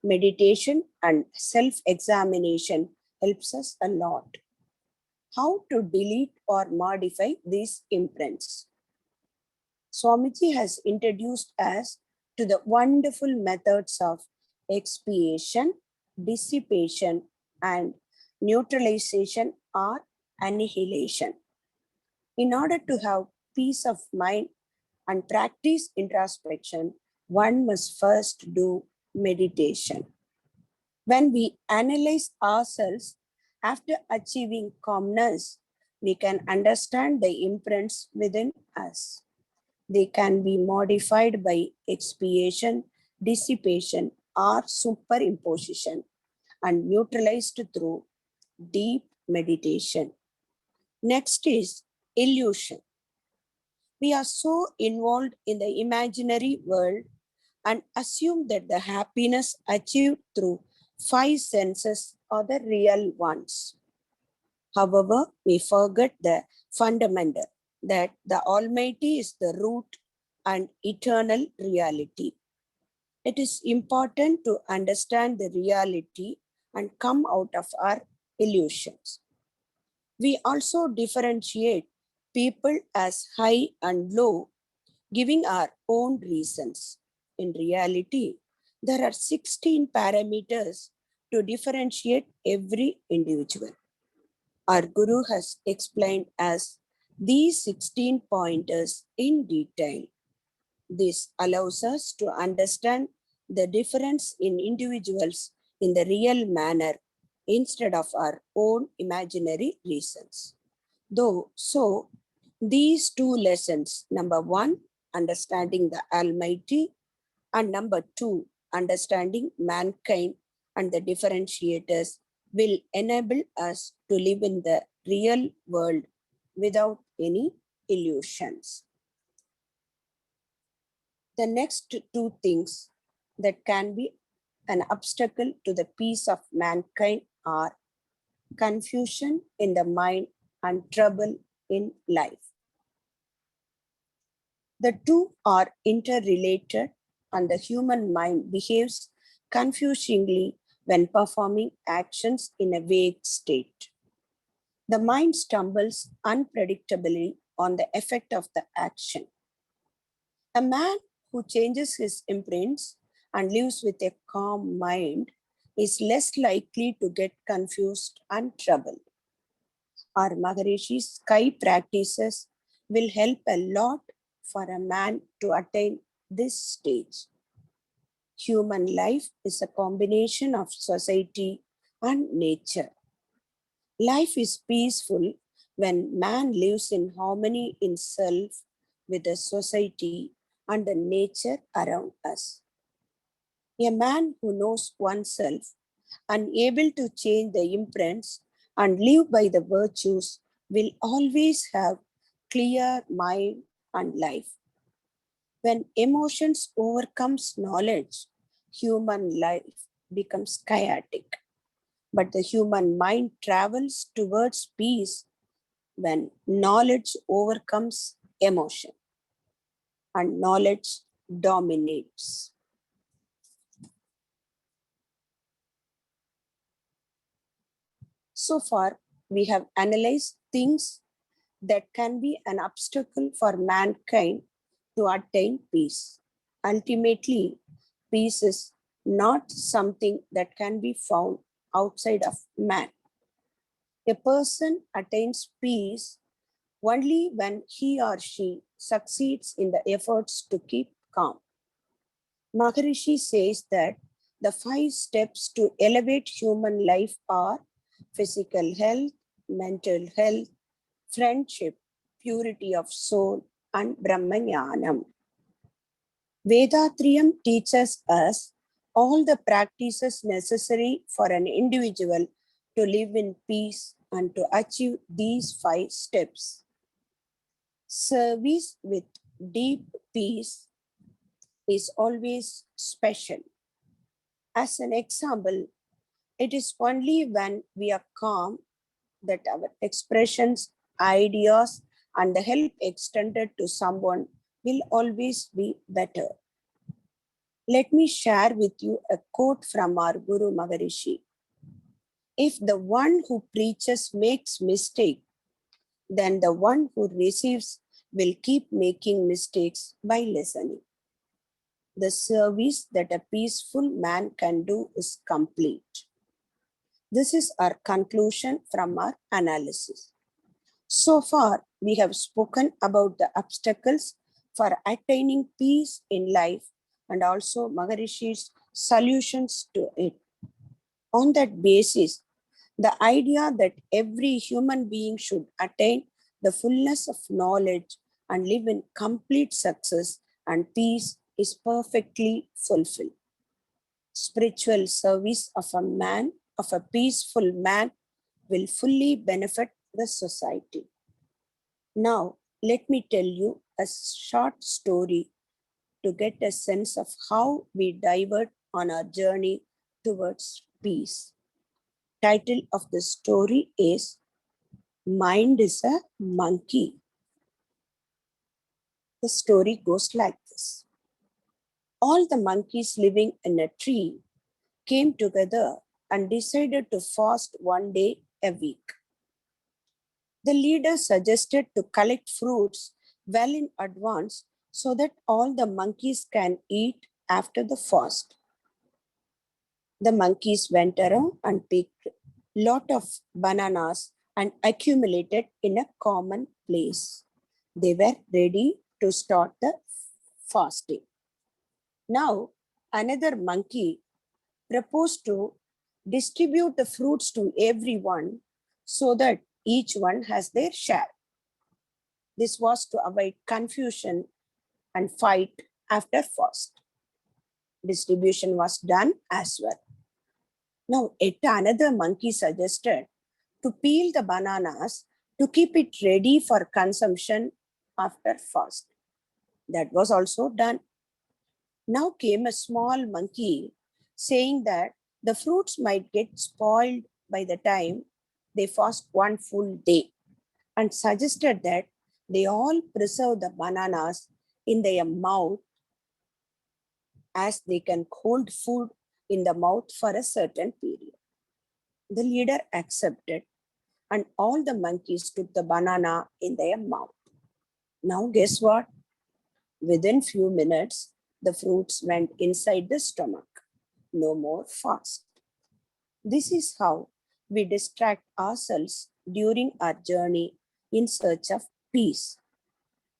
Meditation and self-examination helps us a lot. How to delete or modify these imprints? Swamiji has introduced us to the wonderful methods of expiation, dissipation, and neutralization or annihilation. In order to have peace of mind and practice introspection, one must first do meditation. When we analyze ourselves after achieving calmness, we can understand the imprints within us. They can be modified by expiation, dissipation, or superimposition, and neutralized through deep meditation. Next is illusion. We are so involved in the imaginary world and assume that the happiness achieved through five senses are the real ones. However, we forget the fundamental, that the Almighty is the root and eternal reality. It is important to understand the reality and come out of our illusions. We also differentiate people as high and low, giving our own reasons. In reality, there are 16 parameters to differentiate every individual. Our Guru has explained us these 16 pointers in detail. This allows us to understand the difference in individuals in the real manner instead of our own imaginary reasons. So these two lessons, number one, understanding the Almighty, and number two, understanding mankind and the differentiators, will enable us to live in the real world without any illusions. The next two things that can be an obstacle to the peace of mankind are confusion in the mind and trouble in life. The two are interrelated, and the human mind behaves confusingly when performing actions in a vague state. The mind stumbles unpredictably on the effect of the action. A man who changes his imprints and lives with a calm mind is less likely to get confused and troubled. Our Maharishi's sky practices will help a lot for a man to attain this stage. Human life is a combination of society and nature. Life is peaceful when man lives in harmony in self with the society and the nature around us. A man who knows oneself, unable to change the imprints and live by the virtues, will always have clear mind and life. When emotions overcomes knowledge, human life becomes chaotic. But the human mind travels towards peace when knowledge overcomes emotion and knowledge dominates. So far, we have analyzed things that can be an obstacle for mankind to attain peace. Ultimately, peace is not something that can be found outside of man. A person attains peace only when he or she succeeds in the efforts to keep calm. Maharishi says that the 5 steps to elevate human life are physical health, mental health, friendship, purity of soul, and Brahmanyanam. Vedatriyam teaches us all the practices necessary for an individual to live in peace and to achieve these 5 steps. Service with deep peace is always special. As an example, it is only when we are calm that our expressions, ideas, and the help extended to someone will always be better. Let me share with you a quote from our Guru Maharishi. If the one who preaches makes mistake, then the one who receives will keep making mistakes by listening. The service that a peaceful man can do is complete. This is our conclusion from our analysis. So far, we have spoken about the obstacles for attaining peace in life and also Maharishi's solutions to it. On that basis, the idea that every human being should attain the fullness of knowledge and live in complete success and peace is perfectly fulfilled. Spiritual service of a man, of a peaceful man, will fully benefit the society. Now, let me tell you a short story to get a sense of how we divert on our journey towards peace. Title of the story is Mind is a Monkey. The story goes like this. All the monkeys living in a tree came together and decided to fast one day a week. The leader suggested to collect fruits well in advance so that all the monkeys can eat after the fast. The monkeys went around and picked a lot of bananas and accumulated in a common place. They were ready to start the fasting. Now, another monkey proposed to distribute the fruits to everyone so that each one has their share. This was to avoid confusion and fight after fast. Distribution was done as well. Now, yet another monkey suggested to peel the bananas to keep it ready for consumption after fast. That was also done. Now came a small monkey saying that the fruits might get spoiled by the time they fast one full day, and suggested that they all preserve the bananas in their mouth as they can hold food in the mouth for a certain period. The leader accepted, and all the monkeys took the banana in their mouth. Now guess what? Within few minutes, the fruits went inside the stomach. No more fast. This is how we distract ourselves during our journey in search of peace.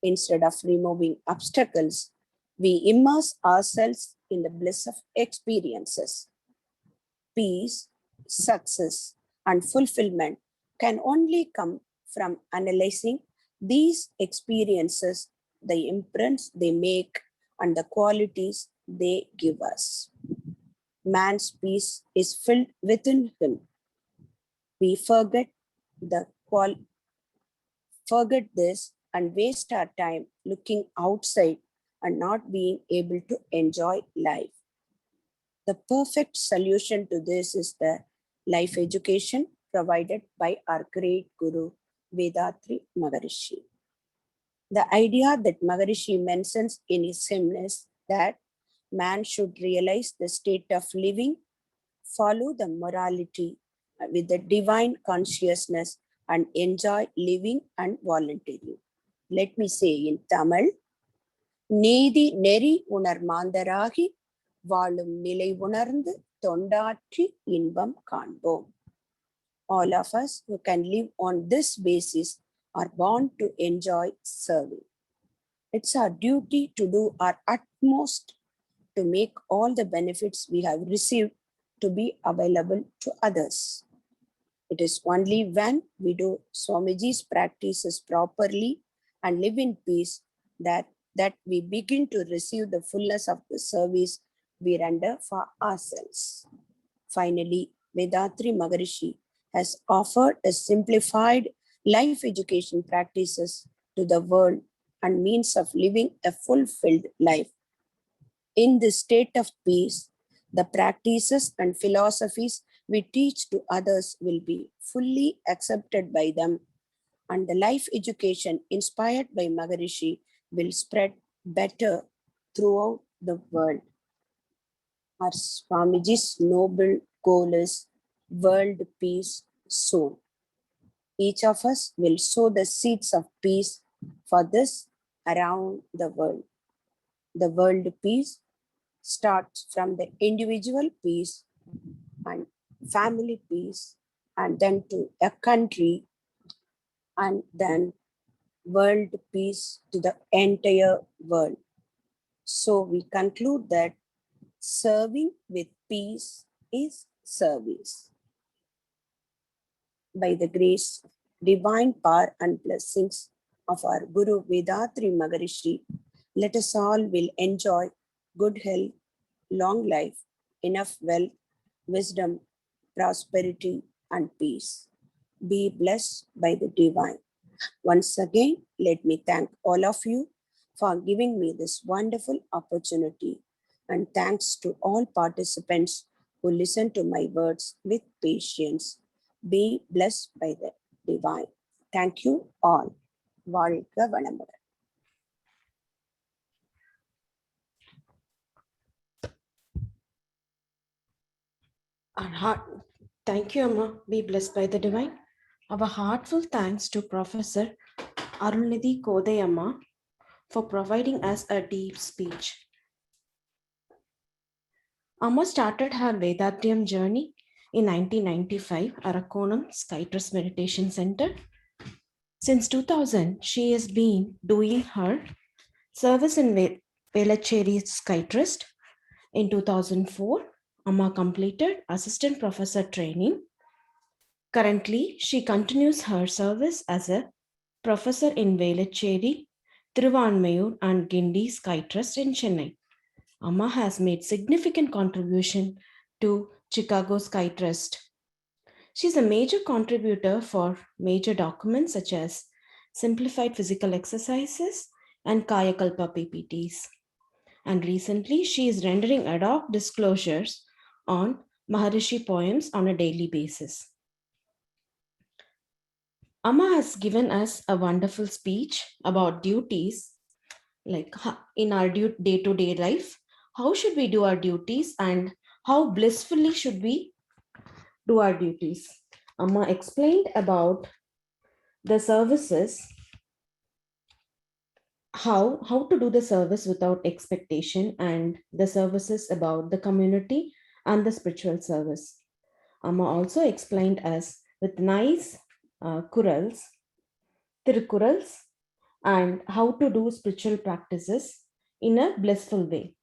Instead of removing obstacles, we immerse ourselves in the bliss of experiences. Peace, success, and fulfillment can only come from analyzing these experiences, the imprints they make, and the qualities they give us. Man's peace is filled within him. We forget this and waste our time looking outside and not being able to enjoy life. The perfect solution to this is the life education provided by our great Guru, Vedatri Maharishi. The idea that Maharishi mentions in his hymn is that man should realize the state of living, follow the morality with the divine consciousness, and enjoy living and volunteering. Let me say in Tamil, நீதி நெறி உணர் மாந்தராகி வாழும் நிலை உணர்ந்து தொண்டாற்றி இன்பம் காண்போம். All of us who can live on this basis are born to enjoy serving. It's our duty to do our utmost to make all the benefits we have received to be available to others. It is only when we do Swamiji's practices properly and live in peace that we begin to receive the fullness of the service we render for ourselves. Finally, Vedatri Maharishi has offered a simplified life education practices to the world and means of living a fulfilled life. In this state of peace, the practices and philosophies we teach to others will be fully accepted by them, and the life education inspired by Maharishi will spread better throughout the world. Our Swamiji's noble goal is world peace soon. Each of us will sow the seeds of peace for this around the world. The world peace starts from the individual peace and family peace, and then to a country, and then world peace to the entire world. So we conclude that serving with peace is service. By the grace, divine power and blessings of our Guru Vedatri Maharishi, let us all will enjoy good health, long life, enough wealth, wisdom, prosperity, and peace. Be blessed by the divine. Once again, let me thank all of you for giving me this wonderful opportunity. And thanks to all participants who listened to my words with patience. Be blessed by the divine. Thank you all. வாழ்க வளமுடன். Thank you, Amma. Be blessed by the divine. Our heartfelt thanks to Professor Arulnidhi Kodai Amma for providing us a deep speech. Amma started her Vedatriam journey in 1995 at Arakonam Skytrust Meditation Center. Since 2000, she has been doing her service in Velachery Skytrust. In 2004, Amma completed assistant professor training. Currently, she continues her service as a professor in Velachery, Thiruvanmayur and Gindi Skytrust in Chennai. Amma has made significant contribution to Chicago Skytrust. She is a major contributor for major documents such as Simplified Physical Exercises and Kayakalpa PPTs. And recently, she is rendering ad hoc disclosures on Maharishi poems on a daily basis. Amma has given us a wonderful speech about duties, like in our day-to-day life. How should we do our duties and how blissfully should we do our duties? Amma explained about the services, how to do the service without expectation, and the services about the community and the spiritual service. Amma also explained us with nice kurals, tirukurals, and how to do spiritual practices in a blissful way.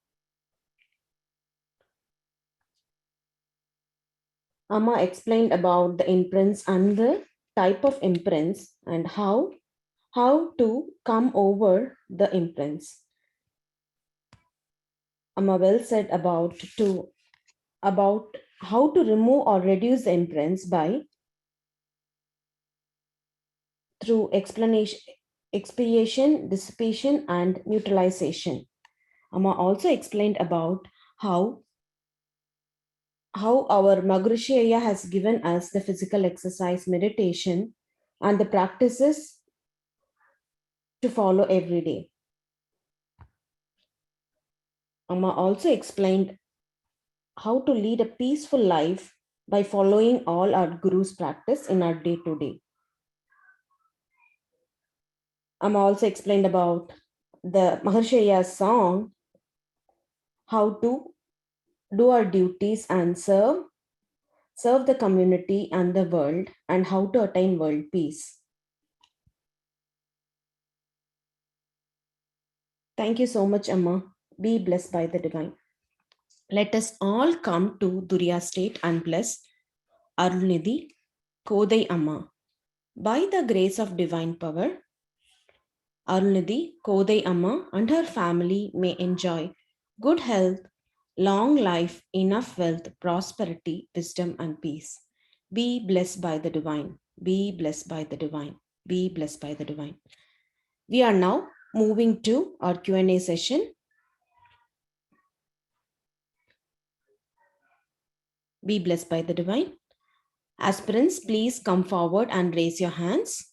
Amma explained about the imprints and the type of imprints and how to come over the imprints. Amma well said about how to remove or reduce the imprints by through explanation, expiation, dissipation, and neutralization. Amma also explained about how our Magrishaya has given us the physical exercise, meditation, and the practices to follow every day. Amma also explained how to lead a peaceful life by following all our Guru's practice in our day-to-day. Amma also explained about the Maharshaya's song, how to do our duties and serve the community and the world, and how to attain world peace. Thank you so much, Amma. Be blessed by the divine. Let us all come to Durya state and bless Arunidhi Kodai Amma. By the grace of divine power, Arunidhi Kodai Amma and her family may enjoy good health, long life, enough wealth, prosperity, wisdom, and peace. Be blessed by the divine. Be blessed by the divine. Be blessed by the divine. We are now moving to our Q&A session. Be blessed by the divine. Aspirants, please come forward and raise your hands.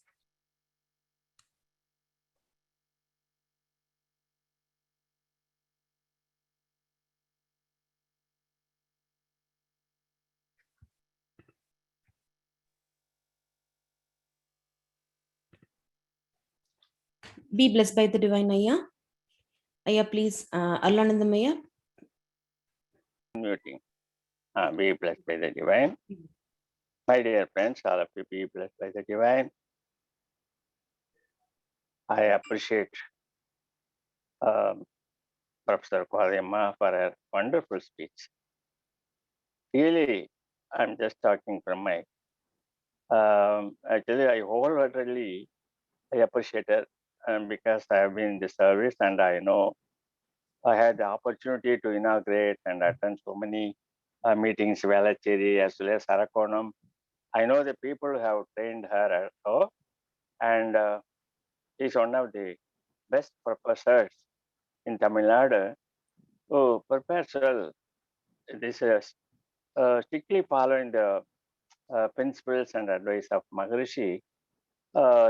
Be blessed by the divine, Ayya. Ayya, please, Allanandamaya. Muting. Be blessed by the divine. My dear friends, all of you be blessed by the divine. I appreciate Professor Kothai for her wonderful speech. Really, I'm just talking from my, actually, I wholeheartedly appreciate her because I have been in the service and I know I had the opportunity to inaugurate and attend so many meetings, Velacheri as well as Arakonam. I know the people who have trained her also, and she's one of the best professors in Tamil Nadu who prepares well. This is strictly following the principles and advice of Maharishi.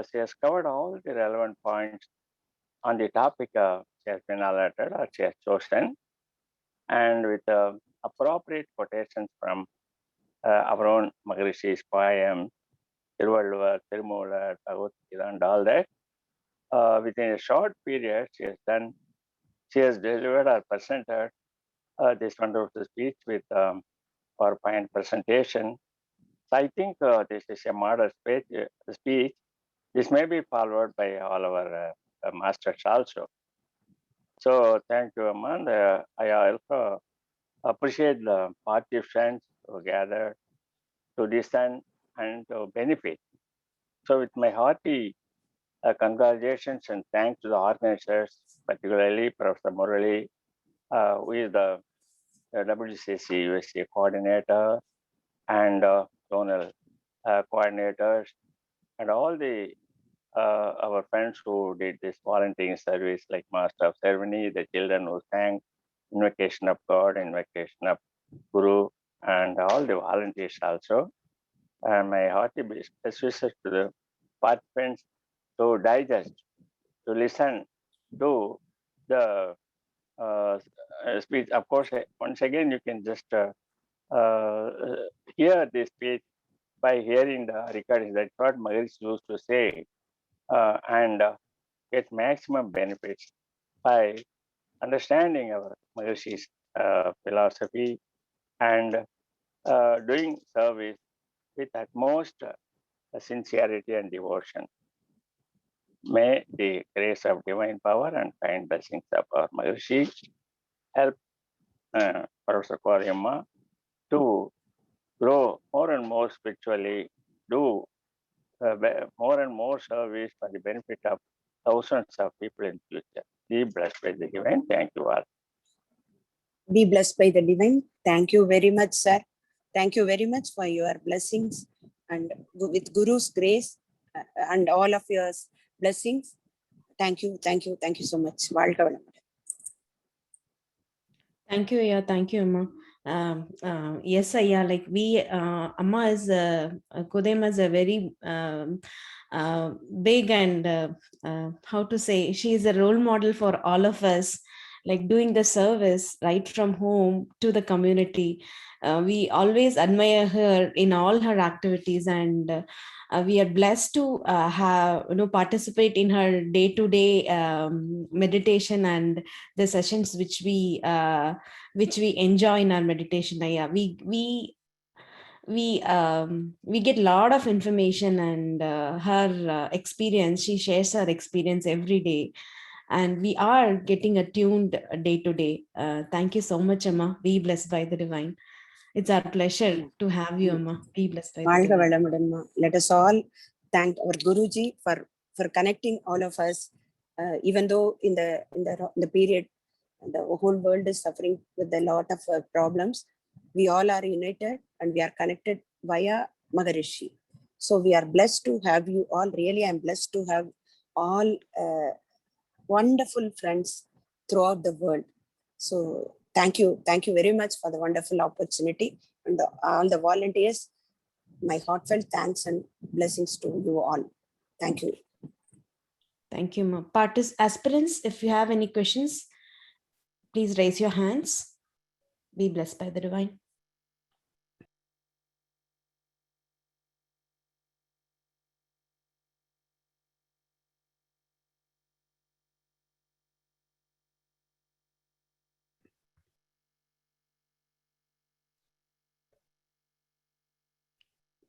She has covered all the relevant points on the topic she has been allotted or she has chosen, and with appropriate quotations from our own Maharishi's poem, Tiruvalluvar, Tirumoolar, Bhagavad Gita, and all that. Within a short period, she has delivered or presented this wonderful speech with PowerPoint presentation. So I think this is a model speech. This may be followed by all our masters also. So thank you, Aman. I also appreciate the participants who gathered to listen and to benefit. So with my hearty congratulations and thanks to the organizers, particularly Professor Murali, who is the WCC USA coordinator and zonal coordinators, and all the our friends who did this volunteering service, like Master of Ceremony, the children who sang Invocation of God, Invocation of Guru, and all the volunteers also. And my hearty best wishes to the participants to digest, to listen to the speech. Of course, once again, you can just hear this speech by hearing the recording. That's what Maharishi used to say, and get maximum benefits by understanding our Maharishi's philosophy and doing service with utmost sincerity and devotion. May the grace of divine power and kind blessings of our Maharishi help Professor Kothai to grow more and more spiritually, do more and more service for the benefit of thousands of people in future. Be blessed by the divine. Thank you all. Be blessed by the divine. Thank you very much, sir. Thank you very much for your blessings, and with Guru's grace and all of your blessings. Thank you so much. வாழ்க வளமுடன். Thank you, Ayya. Thank you, Amma. Yes, Ayya, like Amma is, Kodema is a very big and, how to say, she is a role model for all of us, like doing the service right from home to the community. We always admire her in all her activities, and we are blessed to have, participate in her day-to-day meditation and the sessions which we enjoy in our meditation. Yeah, we get a lot of information, and her experience, she shares her experience every day. And we are getting attuned day to day. Thank you so much, Amma. Be blessed by the divine. It's our pleasure to have you, Amma. Be blessed by the வாழ்க divine. வளமுடன்மா. Let us all thank our Guruji for connecting all of us, even though in the period the whole world is suffering with a lot of problems. We all are united and we are connected via Maharishi. So we are blessed to have you all. Really, I'm blessed to have all wonderful friends throughout the world. So thank you very much for the wonderful opportunity, and all the volunteers. My heartfelt thanks and blessings to you all. Thank you. Thank you, Ma. Aspirants, if you have any questions, please raise your hands. Be blessed by the divine.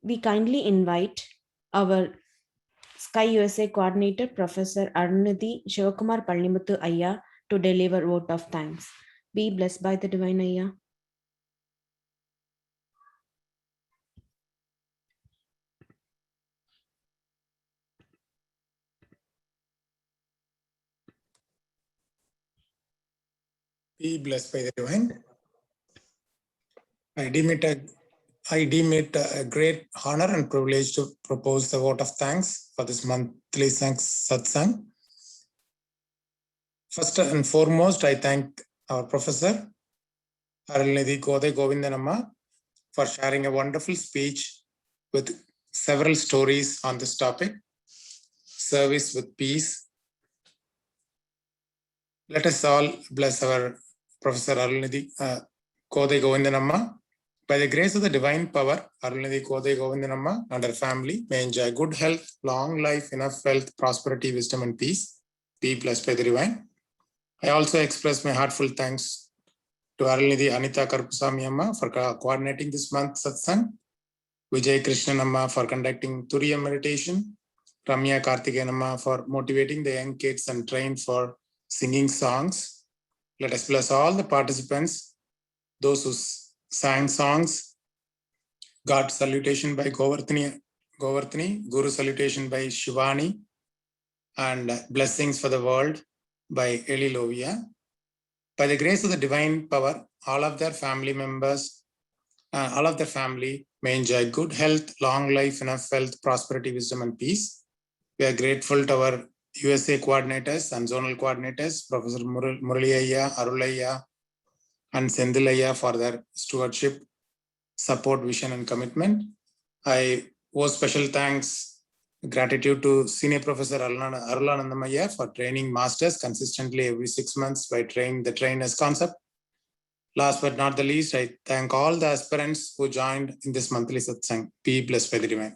We kindly invite our Sky USA coordinator, Professor Arunadhi Shivakumar Pallimuthu Ayya, to deliver vote of thanks. Be blessed by the divine, Ayya. Be blessed by the divine. I deem it a great honor and privilege to propose the vote of thanks for this monthly Satsang. First and foremost, I thank our professor, Arulnidhi Kothai Govindarajan, for sharing a wonderful speech with several stories on this topic, service with peace. Let us all bless our Professor Arulnidhi Kothai Govindarajan. By the grace of the divine power, Arulnidhi Kothai Govindarajan and her family may enjoy good health, long life, enough wealth, prosperity, wisdom, and peace. Be blessed by the divine. I also express my heartfelt thanks to Arulnidhi Anita Karpusamy Amma for coordinating this month's satsang, Vijay Krishnan Amma for conducting Turiya meditation, Ramya Karthikeyan Amma for motivating the young kids and train for singing songs. Let us bless all the participants, those who sang songs. God salutation by Govardhani, Guru salutation by Shivani, and blessings for the world by Eli Lovia. By the grace of the divine power, all of their family members, all of their family may enjoy good health, long life, enough wealth, prosperity, wisdom, and peace. We are grateful to our USA coordinators and zonal coordinators, Professor Muraliyya, Arulaya, and Sendilaya for their stewardship, support, vision, and commitment. I owe special thanks, gratitude to Senior Professor Arulanandamaya for training masters consistently every 6 months by training the trainers concept. Last but not the least, I thank all the aspirants who joined in this monthly satsang. Be blessed by the divine.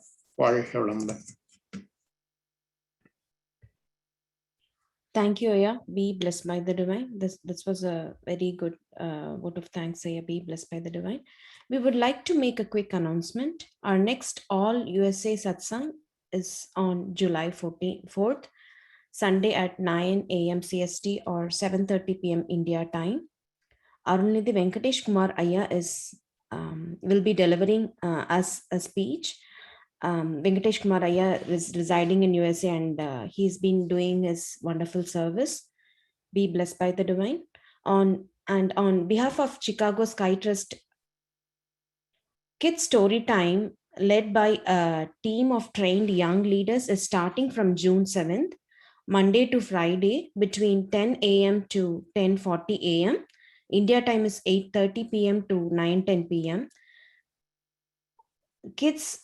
Thank you, Ayya. Be blessed by the divine. This was a very good vote of thanks, Ayya. Be blessed by the divine. We would like to make a quick announcement. Our next all USA satsang is on July 4th, Sunday at 9 a.m. CST or 7:30 p.m. India time. Arunidhi Venkatesh Kumar Ayya will be delivering us a speech. Venkatesh Kumar Ayya is residing in USA and he's been doing his wonderful service. Be blessed by the divine. On behalf of Chicago Sky Trust, Kids Story Time, led by a team of trained young leaders, is starting from June 7th, Monday to Friday, between 10 a.m. to 10:40 a.m. India time is 8:30 p.m. to 9:10 p.m. Kids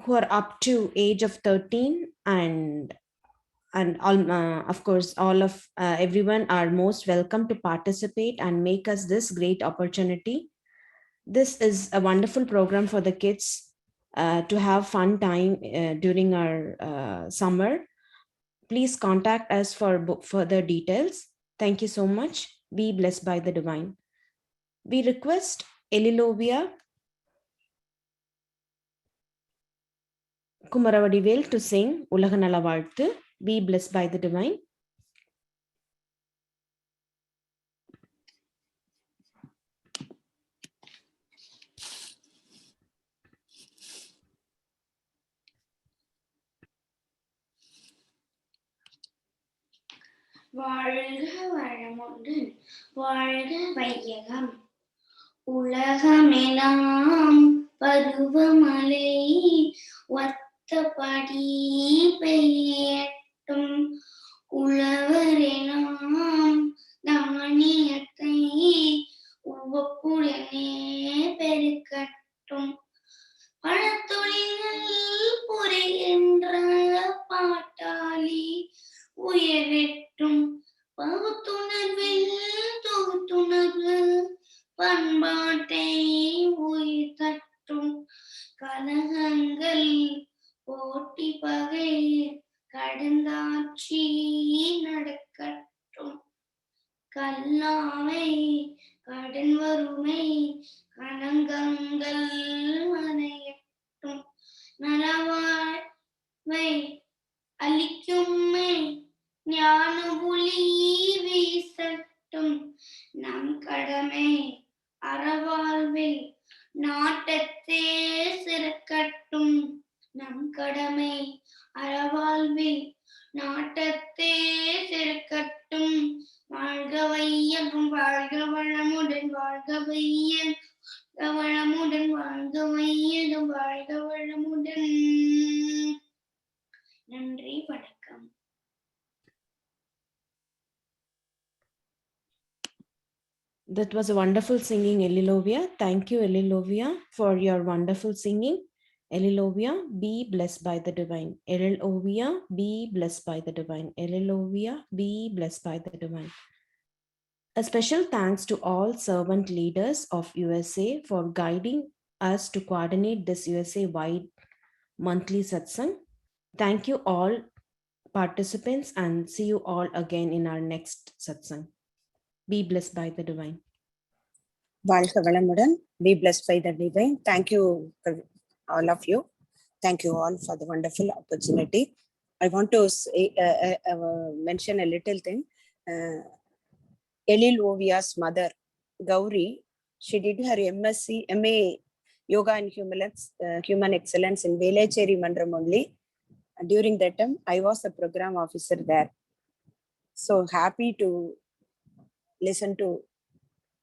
who are up to age of 13 and of course all of everyone are most welcome to participate and make us this great opportunity. This is a wonderful program for the kids to have fun time during our summer. Please contact us for further details. Thank you so much. Be blessed by the divine. We request Elilovia Kumaravadivel to sing Ulaganala Varthu. be blessed by the divine. வாழ்க வளமுடன் வாழ்க வையகம் உலகமெல்லாம் பருவமழை ஒத்தபடி பெய்யட்டும் உழவரெல்லாம் தானியத்தை உவப்புடனே பெருக்கட்டும் பழத்தொழில்கள் புரிகின்ற பாட்டாளி உயரட்டும் பகுத்துணர்வில் தொகுத்துணர்வு பண்பாட்டை உயிர் தட்டும் கலகங்கள் போட்டி பகை கடந்தாட்சி நடக்கட்டும் கல்லாமை கடன் வறுமை கலங்கங்கள் அணையட்டும் நலவாழ்வை அளிக்கும்மை ஞான ஒளி வீசட்டும் நம் கடமை அறவாழ்வில் நாட்டத்தே சிறக்கட்டும் நம் கடமை அறவாழ்வில் நாட்டத்தே சிறக்கட்டும் வாழ்க வையகம் வாழ்க வளமுடன் வாழ்க வையகம் வளமுடன் வாழ்க வையகம் வாழ்க வளமுடன். நன்றி, வணக்கம். That was a wonderful singing, Elilovia. Thank you, Elilovia, for your wonderful singing. Elilovia, be blessed by the divine. Elilovia, be blessed by the divine. Elilovia, be blessed by the divine. A special thanks to all servant leaders of USA for guiding us to coordinate this USA-wide monthly satsang. Thank you all participants and see you all again in our next satsang. Be blessed by the divine. வாழ்க வளமுடன். Be blessed by the divine. Thank you, all of you. Thank you all for the wonderful opportunity. I want to say, mention a little thing. Elilovia's mother, Gauri, she did her MA Yoga and Human Excellence in Velacheri Mandram only. During that time, I was a program officer there. So happy to listen to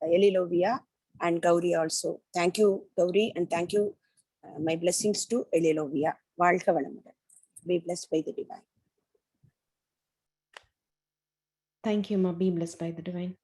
Elilovia and Gauri also. Thank you, Gauri, and thank you. My blessings to Elilovia. வாழ்க வளமுடன். Be blessed by the divine. Thank you, Ma. Be blessed by the divine.